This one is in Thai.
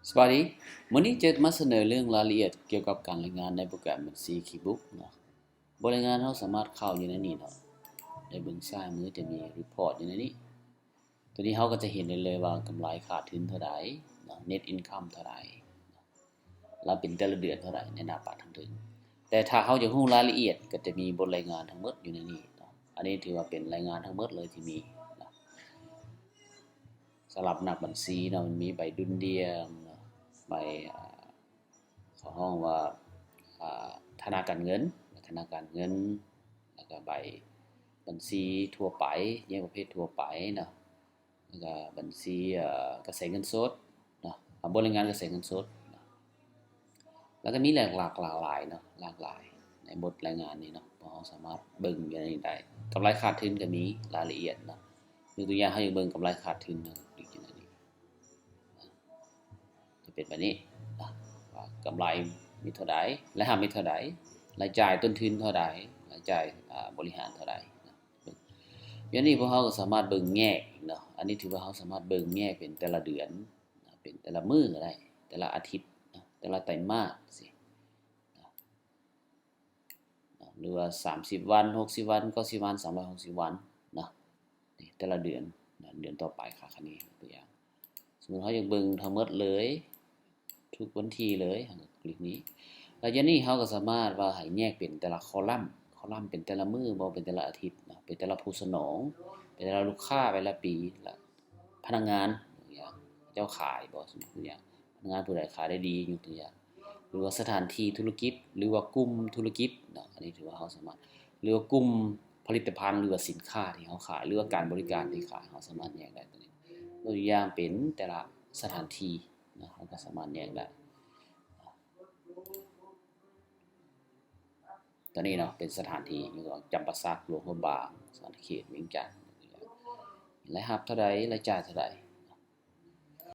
สวัสดีวันนี้จะมาเสนอเรื่องรายละเอียดเกี่ยวกับการรายงานในโปรแกรมบัญชี QuickBooks เนาะบทรายงานเราสามารถเข้าอยู่ในนี้เนาะในเบื้องซ้ายมือจะมีรีพอร์ตอยู่ในนี้ตัวนี้เราก็จะเห็นได้เลยว่ากำไรขาดทุนเท่าไหร่เนาะ Net Income เท่าไหร่แล้วเป็นแต่ละเดือนเท่าไหร่ในหน้าปัดทั้งถึงแต่ถ้าเราจะรู้รายละเอียดก็จะมีบทรายงานทั้งหมดอยู่ในนี้เนาะอันนี้ถือว่าเป็นรายงานทั้งหมดเลยที่มีสำหรับนักบัญชีเนาะมันมีใบดุลเดียมใบเขาห้องว่าธนาคารเงินแล้วก็ใบบัญชีทั่วไปแยกประเภททั่วไปเนาะแล้วก็บัญชีกระแสเงินสดเนาะบริงานกระแสเงินสดแล้วก็มีหลากหลายเนาะหลากหลายในบทรายงานนี้เนาะเราสามารถเบิ่งอยู่ในนี้ได้กำไรขาดทุนก็มีรายละเอียดเนาะยกตัวอย่างให้เบิ่งกำไรขาดทุนเนาะจะเป็นแบบนี้ว่ากำไรมีเท่าใดรายรับมีเท่าใดรายจ่ายต้นทุนเท่าใดรายจ่ายบริหารเท่าใดอย่างนี้พวกเราก็สามารถเบิ่งแยกเนาะอันนี้ถือว่าเราสามารถเบิ่งแยกเป็นแต่ละเดือนเป็นแต่ละมื้อก็ได้แต่ละอาทิตย์แต่ละไตรมาสสิหรือว่า30วัน60วัน90วัน360วันนะนี่แต่ละเดือนเดือนต่อไปค่ะคันนี้ตัวอย่างสมมุติเราอยากเบิ่งทั้งหมดเลยทุกวันที่เลยคลิกนี้แล้วอย่างนี้เราก็สามารถว่าให้แยกเป็นแต่ละคอลัมน์เป็นแต่ละมื้อบ่เป็นแต่ละอาทิตย์นะเป็นแต่ละผู้สนองเป็นแต่ละลูกค้าแต่ละปีละพนักงานอย่างเจ้าขายบ่สมมุติอย่างพนักงานผู้ใดขายได้ดียกตัวอย่างหรือว่าสถานที่ธุรกิจหรือว่ากลุ่มธุรกิจเนาะอันนี้ถือว่าเราสามารถหรือว่ากลุ่มผลิตภัณฑ์หรือว่าสินค้าที่เราขายหรือว่าการบริการที่ขายเราสามารถแยกได้ตัวนี้ตัวอย่างเป็นแต่ละสถานที่นะเราก็สามารถแยกได้ตัวนี้เนาะเป็นสถานที่อย่างจำปาสักหลวงพระบางสารเขตเวียงจันทน์รายรับเท่าใดรายจ่ายเท่าใด